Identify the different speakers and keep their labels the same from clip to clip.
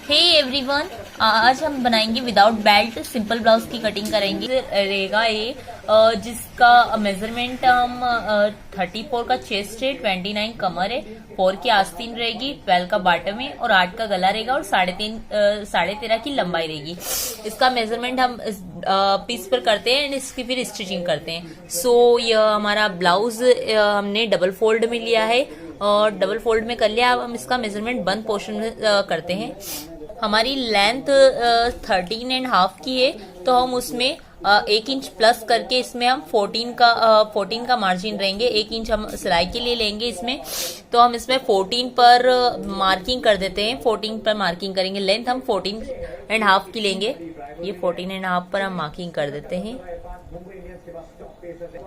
Speaker 1: Hey everyone, आज हम बनाएंगे विदाउट बेल्ट सिंपल ब्लाउज की कटिंग करेंगे। रहेगा ये जिसका मेजरमेंट हम 34 का चेस्ट है, 29 कमर है, 4 की आस्तीन रहेगी, 12 का बॉटम है और 8 का गला रहेगा और 13.5 की लंबाई रहेगी। इसका मेजरमेंट हम पीस पर करते हैं एंड इसकी फिर स्टिचिंग करते हैं। सो यह हमारा ब्लाउज हमने डबल फोल्ड में लिया है और डबल फोल्ड में कर लिया। अब हम इसका मेजरमेंट बंद पोर्शन में करते हैं। हमारी लेंथ 13.5 की है, तो हम उसमें 1 इंच प्लस करके इसमें हम 14 का मार्जिन रहेंगे। 1 इंच हम सिलाई के लिए लेंगे इसमें, तो हम इसमें 14 पर मार्किंग कर देते हैं। 14 पर मार्किंग करेंगे। लेंथ हम 14.5 की लेंगे। ये 14.5 पर हम मार्किंग कर देते हैं।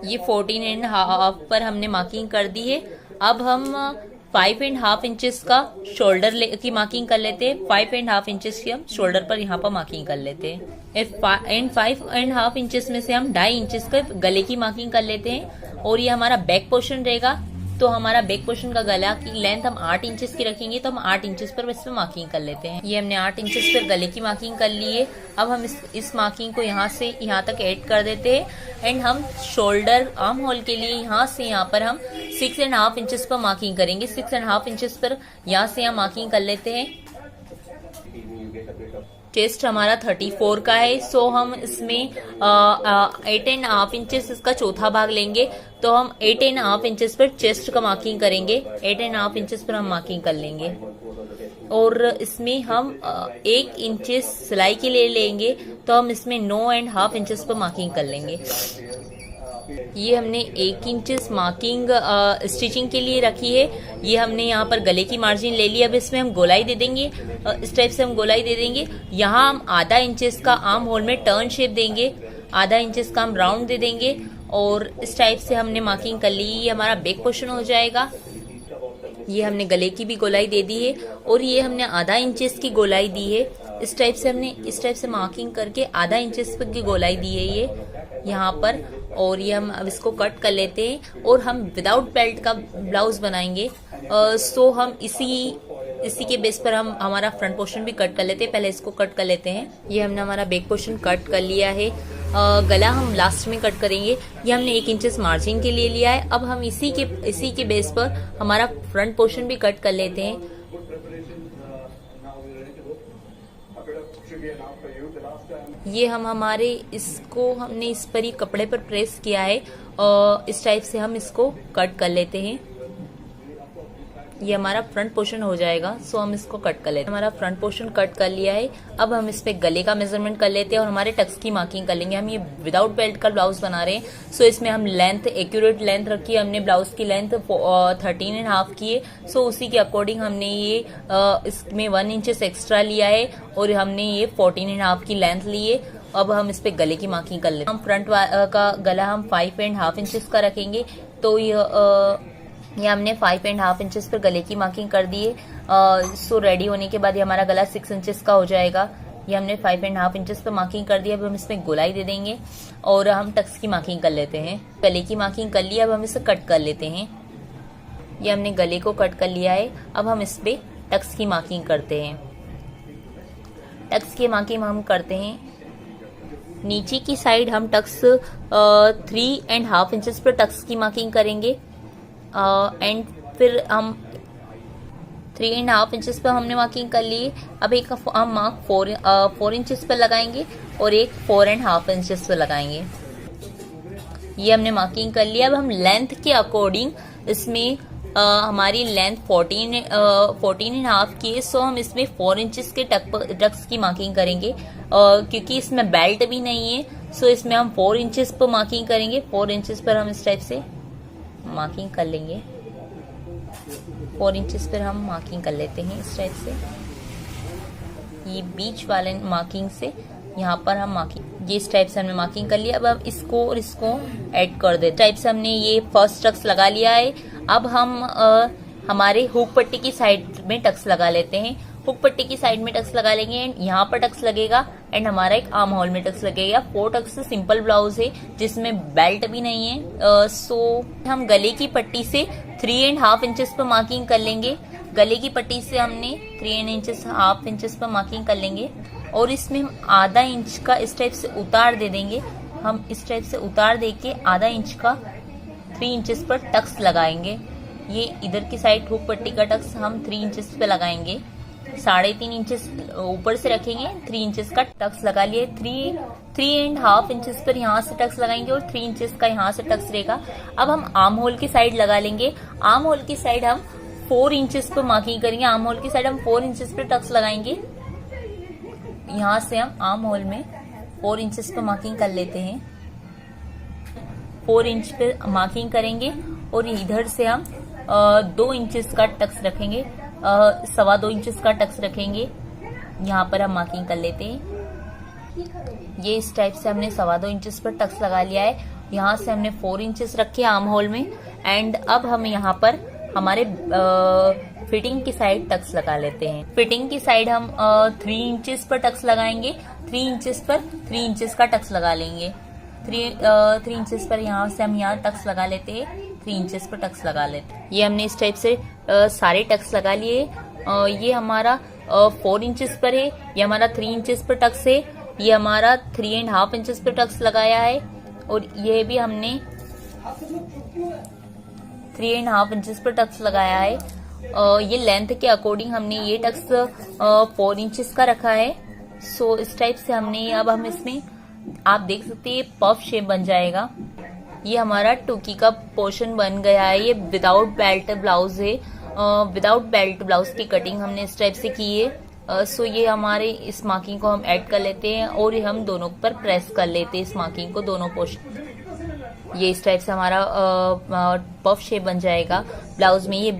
Speaker 1: ये 14.5 पर हमने मार्किंग कर दी है। अब हम 5.5 इंचेस का शोल्डर की मार्किंग कर लेते हैं। 5.5 इंचेस की हम शोल्डर पर यहाँ पर मार्किंग कर लेते हैं। एंड 5.5 इंचेस में से हम 2.5 इंचेस का गले की मार्किंग कर लेते हैं। और ये हमारा बैक पोर्शन रहेगा, तो हमारा बैक पोर्शन का गला की लेंथ हम 8 इंचेस की रखेंगे, तो हम 8 इंचेस पर इसमें मार्किंग कर लेते हैं। ये हमने 8 इंचेस पर गले की मार्किंग कर ली है। अब हम इस मार्किंग को यहाँ से यहाँ तक ऐड कर देते हैं एंड हम शोल्डर आर्म होल के लिए यहाँ से यहाँ पर हम 6.5 इंचेस पर मार्किंग करेंगे। 6.5 इंचेस पर यहाँ से यहाँ मार्किंग कर लेते हैं। चेस्ट हमारा 34 का है, सो हम इसमें 8.5 इंचेस इसका चौथा भाग लेंगे, तो हम 8.5 इंचेस पर चेस्ट का मार्किंग करेंगे। 8.5 इंचेस पर हम मार्किंग कर लेंगे और इसमें हम 1 इंचेस सिलाई के लिए लेंगे, तो हम इसमें 9.5 इंचेस पर मार्किंग कर लेंगे। ये हमने 1 इंचेस मार्किंग स्टिचिंग के लिए रखी है। ये हमने यहाँ पर गले की मार्जिन ले ली। अब इसमें हम गोलाई दे देंगे। इस टाइप से हम गोलाई दे देंगे। यहाँ हम आधा इंचेस का आर्म होल में टर्न शेप देंगे, आधा इंचेस का हम राउंड दे देंगे और इस टाइप से हमने मार्किंग कर ली। ये हमारा बैक पोर्शन हो जाएगा। ये हमने गले की भी गोलाई दे दी है और ये हमने आधा इंचेस की गोलाई दी है। इस टाइप से हमने मार्किंग करके आधा इंचेस की गोलाई दी है ये यहाँ पर। और ये हम अब इसको कट कर लेते हैं और हम विदाउट बेल्ट का ब्लाउज बनाएंगे। सो हम इसी के बेस पर हम हमारा फ्रंट पोर्शन भी कट कर लेते हैं। पहले इसको कट कर लेते हैं। ये हमने हमारा बैक पोर्शन कट कर लिया है। गला हम लास्ट में कट करेंगे। ये हमने 1 इंचेस मार्जिन के लिए लिया है। अब हम इसी के बेस पर हमारा फ्रंट पोर्शन भी कट कर लेते हैं। ये हमने इस पर ही कपड़े पर प्रेस किया है और इस टाइप से हम इसको कट कर लेते हैं। ये हमारा फ्रंट पोर्शन हो जाएगा, सो हम इसको कट कर लेते हैं। हमारा फ्रंट पोर्शन कट कर लिया है। अब हम इस पे गले का मेजरमेंट कर लेते हैं और हमारे टक्स की मार्किंग कर लेंगे। हम ये विदाउट बेल्ट का ब्लाउज बना रहे हैं, सो इसमें हम लेंथ एक्यूरेट लेंथ रखी है। हमने ब्लाउज की लेंथ 13.5 की है, सो उसी के अकॉर्डिंग हमने ये इसमें 1 इंचेस एक्स्ट्रा लिया है और हमने ये 14.5 की लेंथ ली है। अब हम इस पे गले की मार्किंग कर लेते हैं। हम फ्रंट का गला हम 5.5 इंचेस का रखेंगे, तो ये हमने 5.5 इंचेस पर गले की मार्किंग कर दी है। सो रेडी होने के बाद ये हमारा गला 6 इंचेस का हो जाएगा। ये हमने 5.5 इंचेस पर मार्किंग कर दिया। अब हम इसमें गोलाई दे देंगे और हम टक्स की मार्किंग कर लेते हैं। गले की मार्किंग कर लिया, अब हम इसे कट कर लेते हैं। ये हमने गले को कट कर लिया है। अब हम इस पे टक्स की मार्किंग करते हैं। टक्स की मार्किंग हम करते हैं। नीचे की साइड हम टक्स 3.5 इंचेस पर टक्स की मार्किंग करेंगे एंड फिर हम 3.5 इंचेस पर हमने मार्किंग कर ली। अब एक हम मार्क 4 इंचेस पर लगाएंगे और एक 4.5 इंचेस पर लगाएंगे। ये हमने मार्किंग कर लिया। अब हम लेंथ के अकॉर्डिंग इसमें हमारी लेंथ 14.5 की है, सो हम इसमें 4 इंचेस के टक्स की मार्किंग करेंगे। क्योंकि इसमें बेल्ट भी नहीं है, सो इसमें हम 4 इंचेस पर मार्किंग करेंगे। 4 इंचेस पर हम इस टाइप से मार्किंग कर लेंगे। 4 इंचेस पर हम मार्किंग कर लेते हैं इस टाइप से। ये बीच वाले मार्किंग से यहाँ पर हम मार्किंग, ये इस टाइप से हमने मार्किंग कर लिया। अब हम इसको और इसको ऐड कर दे। टाइप से हमने ये फर्स्ट टक्स लगा लिया है। अब हम हमारे हुक पट्टी की साइड में टक्स लगा लेते हैं। हुक पट्टी की साइड में टक्स लगा लेंगे एंड यहाँ पर टक्स लगेगा एंड हमारा एक आर्म होल में टक्स लगेगा। 4 टक्स से सिंपल ब्लाउज है जिसमें बेल्ट भी नहीं है। सो हम गले की पट्टी से 3.5 इंचेस पर मार्किंग कर लेंगे गले की पट्टी से हमने 3 इंचेस हाफ इंचेस पर मार्किंग कर लेंगे और इसमें हम आधा इंच का इस टाइप से उतार दे देंगे। हम इस टाइप से उतार दे के आधा इंच का 3 इंचेस पर टक्स लगाएंगे। ये इधर की साइड हुक पट्टी का टक्स हम 3 इंचेस पे लगाएंगे। 3.5 इंचेस ऊपर से रखेंगे, 3 इंचेस का टक्स लगा लिए। 3.5 इंचेस पर यहाँ से टक्स लगाएंगे और 3 इंचेस का यहाँ से टक्स रहेगा। अब हम आर्म होल की साइड लगा लेंगे। आर्म होल की साइड हम 4 इंचेस पर मार्किंग करेंगे। आर्म होल की साइड हम 4 इंचेस पर टक्स लगाएंगे। यहाँ से हम आर्म होल में 4 इंचेस पर मार्किंग कर लेते हैं। 4 इंच पे मार्किंग करेंगे और इधर से हम 2 इंचेस का टक्स रखेंगे, 2.25 इंचेस का टक्स रखेंगे। यहाँ पर हम मार्किंग कर लेते हैं। ये इस टाइप से हमने 2.25 इंचेस पर टक्स लगा लिया है। यहाँ से हमने 4 इंचेस रखे आर्म होल में एंड अब हम यहाँ पर हमारे फिटिंग की साइड टक्स लगा लेते हैं। फिटिंग की साइड हम 3 इंचेस पर टक्स लगाएंगे। 3 इंचेस पर 3 इंचेस का टक्स लगा लेंगे। 3 इंचेस पर यहाँ से हम यहाँ टक्स लगा लेते हैं। 3 इंचेस पर टक्स लगा लेते हैं। ये हमने इस टाइप से सारे टक्स लगा लिए। ये हमारा 4 इंचेस पर है, ये हमारा 3 इंचेस पर टक्स है, ये हमारा 3.5 इंचेस पर टक्स लगाया है और ये भी हमने 3.5 इंचेस पर टक्स लगाया है। ये लेंथ के अकॉर्डिंग हमने ये टक्स 4 इंचेस का रखा है। सो इस टाइप से हमने अब हम इसमें आप देख सकते हैं पफ शेप बन जाएगा। ये हमारा टूकी का पोर्शन बन गया है। ये विदाउट बेल्ट ब्लाउज है। विदाउट बेल्ट ब्लाउज की कटिंग हमने इस टाइप से की है। सो ये हमारे इस मार्किंग को हम ऐड कर लेते हैं और ये हम दोनों पर प्रेस कर लेते हैं इस मार्किंग को, दोनों पोर्शन। ये इस टाइप से हमारा पफ शेप बन जाएगा ब्लाउज में। ये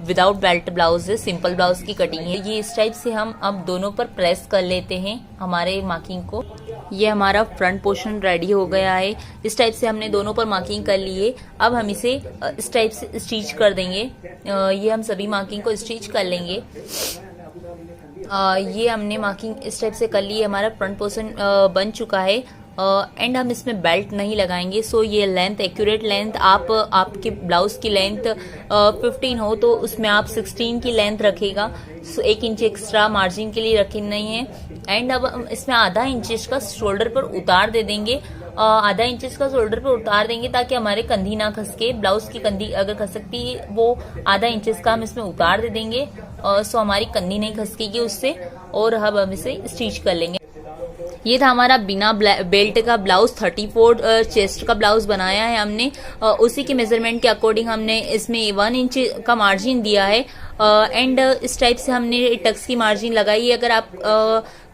Speaker 1: विदाउट बेल्ट ब्लाउज है, सिंपल ब्लाउज की कटिंग है। ये इस टाइप से हम अब दोनों पर प्रेस कर लेते हैं हमारे मार्किंग को। ये हमारा फ्रंट पोर्शन रेडी हो गया है। इस टाइप से हमने दोनों पर मार्किंग कर लिए। अब हम इसे इस टाइप से स्टिच कर देंगे। ये हम सभी मार्किंग को स्टिच कर लेंगे। ये हमने मार्किंग इस टाइप से कर ली। हमारा फ्रंट पोर्शन बन चुका है एंड हम इसमें बेल्ट नहीं लगाएंगे। सो ये लेंथ एक्यूरेट लेंथ, आप आपके ब्लाउज की लेंथ 15 हो तो उसमें आप 16 की लेंथ रखेगा। सो 1 इंच एक्स्ट्रा मार्जिन के लिए रखी नहीं है। एंड अब हम इसमें आधा इंच का शोल्डर पर उतार दे देंगे। आधा इंच का शोल्डर पर उतार देंगे ताकि हमारे कंधी ना खसके। ब्लाउज की कंधी अगर खसकती है वो आधा इंच का हम इसमें उतार दे देंगे। सो हमारी कंधी नहीं खसकेगी उससे और अब हम इसे स्टिच कर लेंगे। ये था हमारा बिना बेल्ट का ब्लाउज। 34 चेस्ट का ब्लाउज बनाया है हमने। उसी के मेजरमेंट के अकॉर्डिंग हमने इसमें 1 इंच का मार्जिन दिया है एंड इस टाइप से हमने टक्स की मार्जिन लगाई है। अगर आप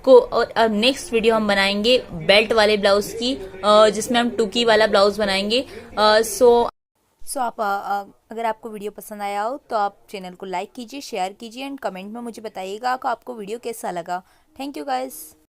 Speaker 1: को और नेक्स्ट वीडियो हम बनाएंगे बेल्ट वाले ब्लाउज की, जिसमें हम टूकी वाला ब्लाउज बनाएंगे। सो आप अगर आपको वीडियो पसंद आया हो तो आप चैनल को लाइक कीजिए, शेयर कीजिए एंड कमेंट में मुझे बताइएगा कि आपको वीडियो कैसा लगा। Thank you guys.